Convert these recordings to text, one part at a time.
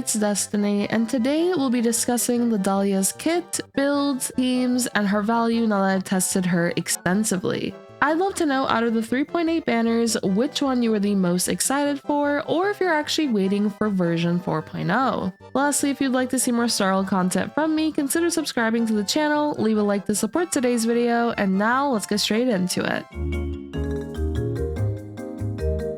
It's Destiny, and today we'll be discussing the Dahlia's kit, builds, themes, and her value now that I've tested her extensively. I'd love to know out of the 3.8 banners which one you were the most excited for, or if you're actually waiting for version 4.0. Lastly, if you'd like to see more Star Rail content from me, consider subscribing to the channel, leave a like to support today's video, and now let's get straight into it.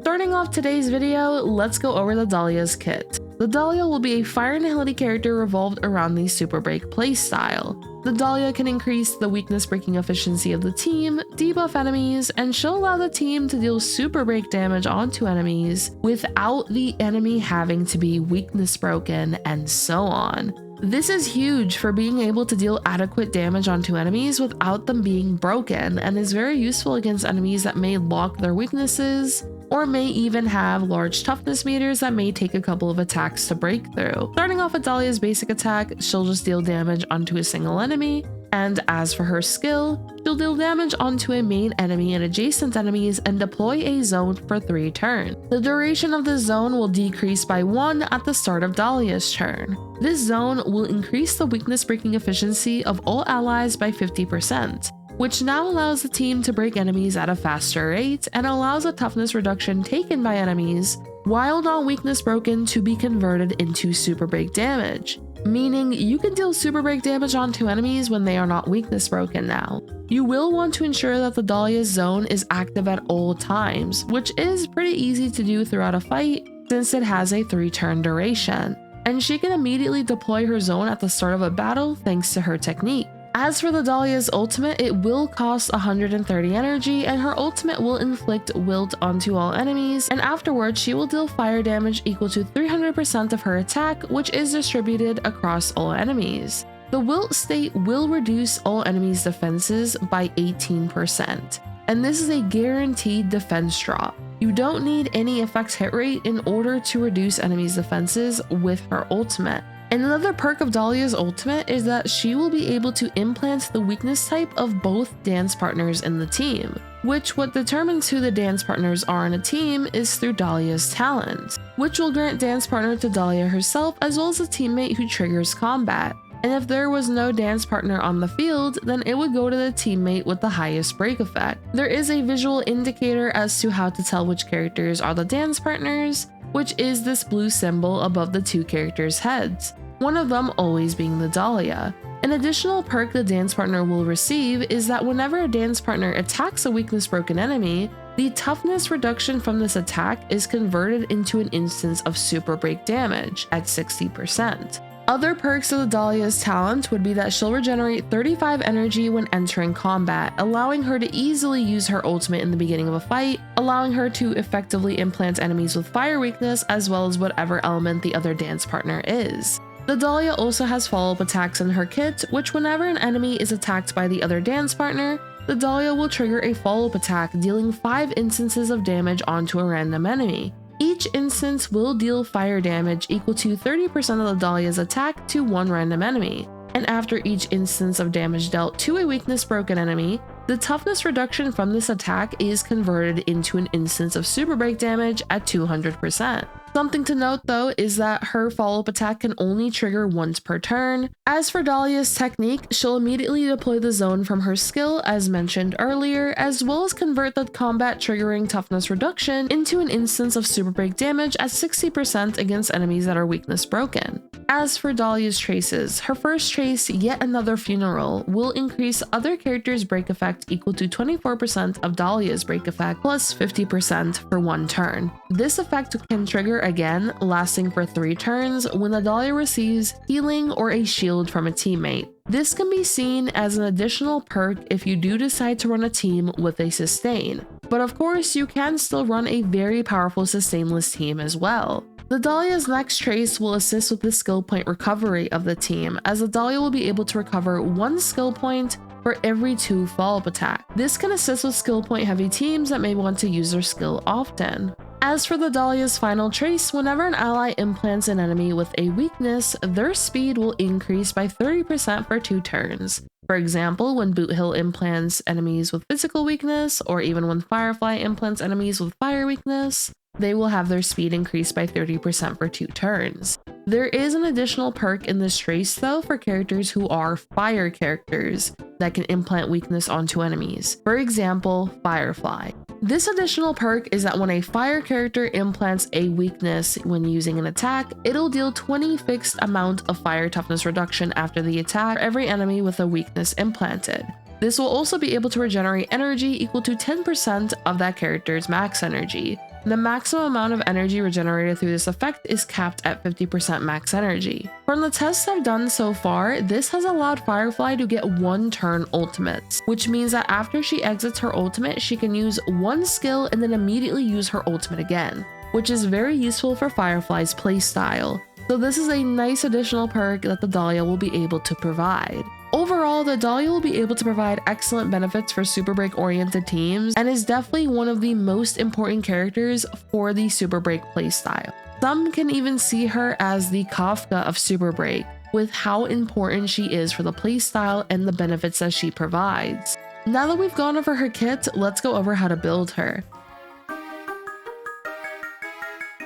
Starting off today's video, let's go over the Dahlia's kit. The Dahlia will be a Fire Nihility character revolved around the Super Break playstyle. The Dahlia can increase the weakness breaking efficiency of the team, debuff enemies, and she'll allow the team to deal super break damage onto enemies without the enemy having to be weakness broken, and so on. This is huge for being able to deal adequate damage onto enemies without them being broken, and is very useful against enemies that may lock their weaknesses, or may even have large toughness meters that may take a couple of attacks to break through. Starting off with Dahlia's basic attack, she'll just deal damage onto a single enemy, and as for her skill, she'll deal damage onto a main enemy and adjacent enemies and deploy a zone for 3 turns. The duration of the zone will decrease by 1 at the start of Dahlia's turn. This zone will increase the weakness breaking efficiency of all allies by 50%. which now allows the team to break enemies at a faster rate and allows a toughness reduction taken by enemies while not weakness broken to be converted into super break damage, meaning you can deal super break damage onto enemies when they are not weakness broken now. You will want to ensure that the Dahlia's zone is active at all times, which is pretty easy to do throughout a fight since it has a 3-turn duration, and she can immediately deploy her zone at the start of a battle thanks to her technique. As for the Dahlia's ultimate, it will cost 130 energy, and her ultimate will inflict wilt onto all enemies, and afterwards she will deal fire damage equal to 300% of her attack, which is distributed across all enemies. The wilt state will reduce all enemies' defenses by 18%, and this is a guaranteed defense drop. You don't need any effects hit rate in order to reduce enemies' defenses with her ultimate. And another perk of Dahlia's ultimate is that she will be able to implant the weakness type of both dance partners in the team, which what determines who the dance partners are in a team is through Dahlia's talent, which will grant dance partner to Dahlia herself as well as a teammate who triggers combat. And if there was no dance partner on the field, then it would go to the teammate with the highest break effect. There is a visual indicator as to how to tell which characters are the dance partners, which is this blue symbol above the 2 characters' heads, one of them always being the Dahlia. An additional perk the dance partner will receive is that whenever a dance partner attacks a weakness broken enemy, the toughness reduction from this attack is converted into an instance of super break damage at 60%. Other perks of the Dahlia's talent would be that she'll regenerate 35 energy when entering combat, allowing her to easily use her ultimate in the beginning of a fight, allowing her to effectively implant enemies with fire weakness as well as whatever element the other dance partner is. The Dahlia also has follow-up attacks in her kit, which whenever an enemy is attacked by the other dance partner, the Dahlia will trigger a follow-up attack dealing 5 instances of damage onto a random enemy. Each instance will deal fire damage equal to 30% of the Dahlia's attack to one random enemy, and after each instance of damage dealt to a weakness broken enemy, the toughness reduction from this attack is converted into an instance of super break damage at 200%. Something to note though is that her follow-up attack can only trigger once per turn. As for Dahlia's technique, she'll immediately deploy the zone from her skill as mentioned earlier, as well as convert the combat triggering toughness reduction into an instance of super break damage at 60% against enemies that are weakness broken. As for Dahlia's traces, her first trace, Yet Another Funeral, will increase other characters' break effect equal to 24% of Dahlia's break effect plus 50% for 1 turn. This effect can trigger again, lasting for 3 turns when the Dahlia receives healing or a shield from a teammate. This can be seen as an additional perk if you do decide to run a team with a sustain, but of course you can still run a very powerful sustainless team as well. The Dahlia's next trace will assist with the skill point recovery of the team, as the Dahlia will be able to recover 1 skill point for every 2 follow-up attacks. This can assist with skill point heavy teams that may want to use their skill often. As for the Dahlia's final trace, whenever an ally implants an enemy with a weakness, their speed will increase by 30% for 2 turns. For example, when Boothill implants enemies with physical weakness, or even when Firefly implants enemies with fire weakness. they will have their speed increased by 30% for 2 turns. There is an additional perk in this trace though for characters who are fire characters that can implant weakness onto enemies. For example, Firefly. This additional perk is that when a fire character implants a weakness when using an attack, it'll deal 20 fixed amount of fire toughness reduction after the attack for every enemy with a weakness implanted. This will also be able to regenerate energy equal to 10% of that character's max energy. The maximum amount of energy regenerated through this effect is capped at 50% max energy. From the tests I've done so far, this has allowed Firefly to get 1 turn ultimates, which means that after she exits her ultimate, she can use 1 skill and then immediately use her ultimate again, which is very useful for Firefly's playstyle. So this is a nice additional perk that the Dahlia will be able to provide. Overall, the Dahlia will be able to provide excellent benefits for Super Break-oriented teams and is definitely one of the most important characters for the Super Break playstyle. Some can even see her as the Kafka of Super Break, with how important she is for the playstyle and the benefits that she provides. Now that we've gone over her kit, let's go over how to build her.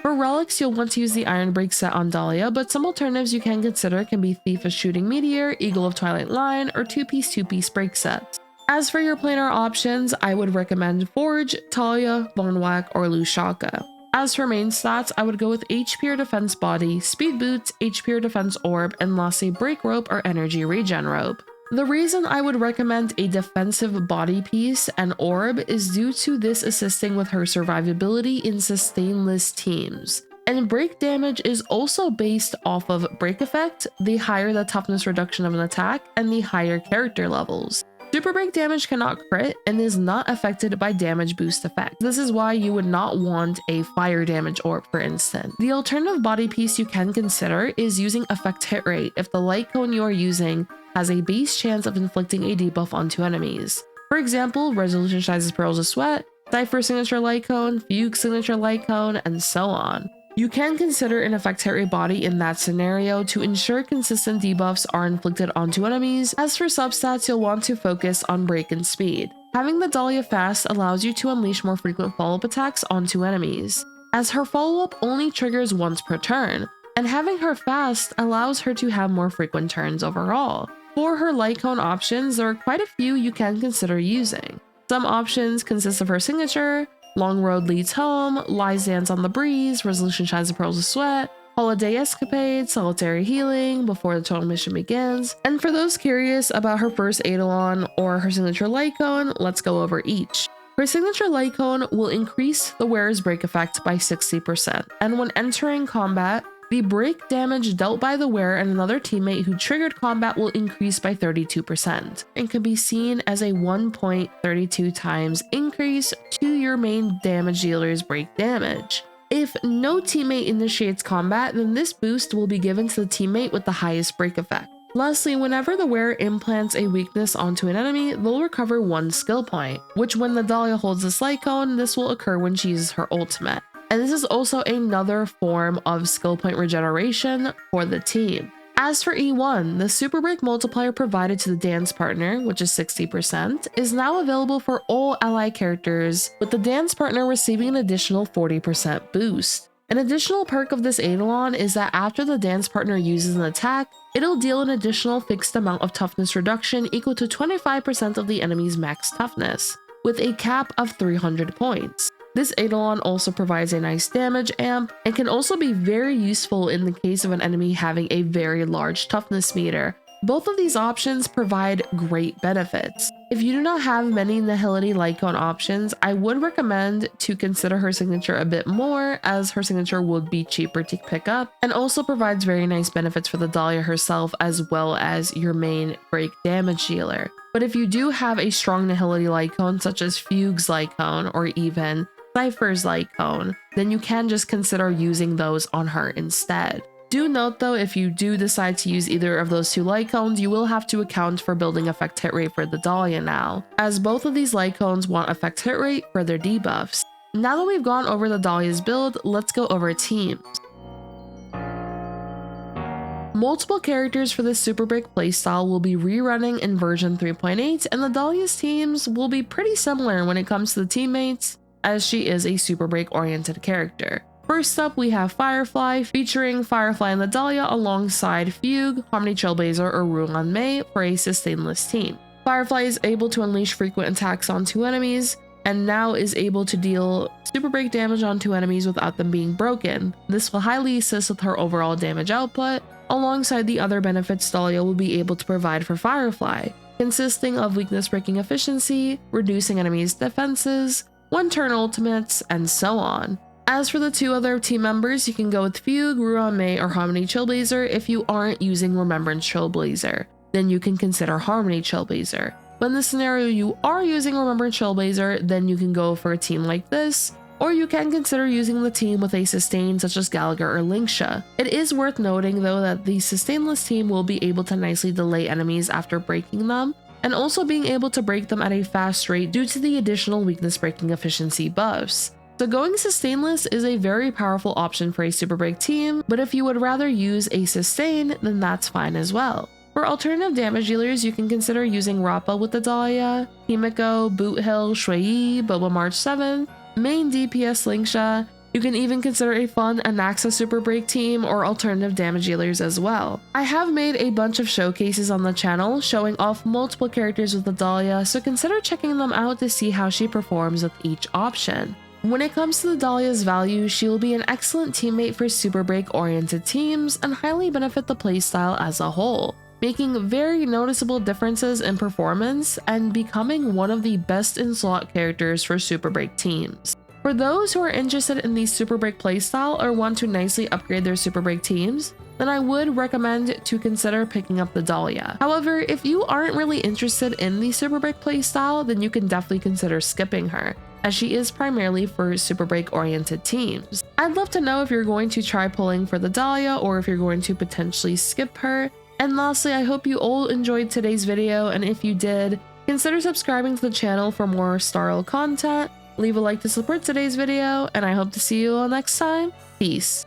For relics, you'll want to use the Iron Break set on Dahlia, but some alternatives you can consider can be Thief of Shooting Meteor, Eagle of Twilight Line, or 2-piece break sets. As for your planar options, I would recommend Forge, Talia, Bone Whack, or Lushaka. As for main stats, I would go with HP or Defense Body, Speed Boots, HP or Defense Orb, and lastly Break Rope or Energy Regen Rope. The reason I would recommend a defensive body piece and orb is due to this assisting with her survivability in sustainless teams. And break damage is also based off of break effect, the higher the toughness reduction of an attack, and the higher character levels. Super break damage cannot crit and is not affected by damage boost effect. This is why you would not want a fire damage orb, for instance. The alternative body piece you can consider is using effect hit rate if the light cone you are using has a base chance of inflicting a debuff onto enemies. For example, Resolution Shine's Pearls of Sweat, Cypher Signature Light Cone, Fugue Signature Light Cone, and so on. You can consider an effect hit rate body in that scenario to ensure consistent debuffs are inflicted onto enemies. As for substats, you'll want to focus on break and speed. Having the Dahlia fast allows you to unleash more frequent follow-up attacks onto enemies, as her follow-up only triggers once per turn, and having her fast allows her to have more frequent turns overall. For her light cone options, there are quite a few you can consider using. Some options consist of her signature, Long Road Leads Home, Lies Dance on the Breeze, Resolution Shines the Pearls of Sweat, Holiday Escapade, Solitary Healing, Before the Total Mission Begins. And for those curious about her first Eidolon or her signature light cone, let's go over each. Her signature light cone will increase the wearer's break effect by 60%, and when entering combat, the break damage dealt by the wearer and another teammate who triggered combat will increase by 32% and can be seen as a 1.32 times increase to your main damage dealer's break damage. If no teammate initiates combat, then this boost will be given to the teammate with the highest break effect. Lastly, whenever the wearer implants a weakness onto an enemy, they'll recover 1 skill point, which when the Dahlia holds this light cone, this will occur when she uses her ultimate. And this is also another form of skill point regeneration for the team. As for E1, the super break multiplier provided to the dance partner, which is 60%, is now available for all ally characters, with the dance partner receiving an additional 40% boost. An additional perk of this Eidolon is that after the dance partner uses an attack, it'll deal an additional fixed amount of toughness reduction equal to 25% of the enemy's max toughness, with a cap of 300 points. This Eidolon also provides a nice damage amp and can also be very useful in the case of an enemy having a very large toughness meter. Both of these options provide great benefits. If you do not have many Nihility light cone options, I would recommend to consider her signature a bit more, as her signature would be cheaper to pick up and also provides very nice benefits for the Dahlia herself as well as your main break damage dealer. But if you do have a strong Nihility light cone such as Fugue's light cone or even Cypher's light cone, then you can just consider using those on her instead. Do note though, if you do decide to use either of those 2 light cones, you will have to account for building effect hit rate for the Dahlia now, as both of these light cones want effect hit rate for their debuffs. Now that we've gone over the Dahlia's build, let's go over teams. Multiple characters for this Super Break playstyle will be rerunning in version 3.8, and the Dahlia's teams will be pretty similar when it comes to the teammates, as she is a super break oriented character. First up, we have Firefly, featuring Firefly and the Dahlia alongside Fugue, Harmony Trailblazer, or Ruan Mei for a sustainless team. Firefly is able to unleash frequent attacks on 2 enemies, and now is able to deal super break damage on 2 enemies without them being broken. This will highly assist with her overall damage output, alongside the other benefits Dahlia will be able to provide for Firefly, consisting of weakness breaking efficiency, reducing enemies' defenses, 1-turn ultimates, and so on. As for the 2 other team members, you can go with Fugue, Ruan Mei, or Harmony Trailblazer if you aren't using Remembrance Trailblazer. Then you can consider Harmony Trailblazer. But in the scenario you are using Remembrance Trailblazer, then you can go for a team like this, or you can consider using the team with a sustain such as Gallagher or Linksha. It is worth noting though that the sustainless team will be able to nicely delay enemies after breaking them, and also being able to break them at a fast rate due to the additional weakness breaking efficiency buffs. So going sustainless is a very powerful option for a super break team, but if you would rather use a sustain, then that's fine as well. For alternative damage dealers, you can consider using Rappa with the Dahlia, Himeko, Boothill, Shui, Boba March 7, main DPS Linksha. You can even consider a fun Anaxa super break team or alternative damage dealers as well. I have made a bunch of showcases on the channel showing off multiple characters with the Dahlia, so consider checking them out to see how she performs with each option. When it comes to the Dahlia's value, she will be an excellent teammate for super break oriented teams and highly benefit the playstyle as a whole, making very noticeable differences in performance and becoming one of the best in slot characters for super break teams. For those who are interested in the super break playstyle or want to nicely upgrade their super break teams, then I would recommend to consider picking up the Dahlia. However, if you aren't really interested in the super break playstyle, then you can definitely consider skipping her, as she is primarily for super break oriented teams. I'd love to know if you're going to try pulling for the Dahlia or if you're going to potentially skip her. And lastly, I hope you all enjoyed today's video, and if you did, consider subscribing to the channel for more Star Rail content, leave a like to support today's video, and I hope to see you all next time. Peace.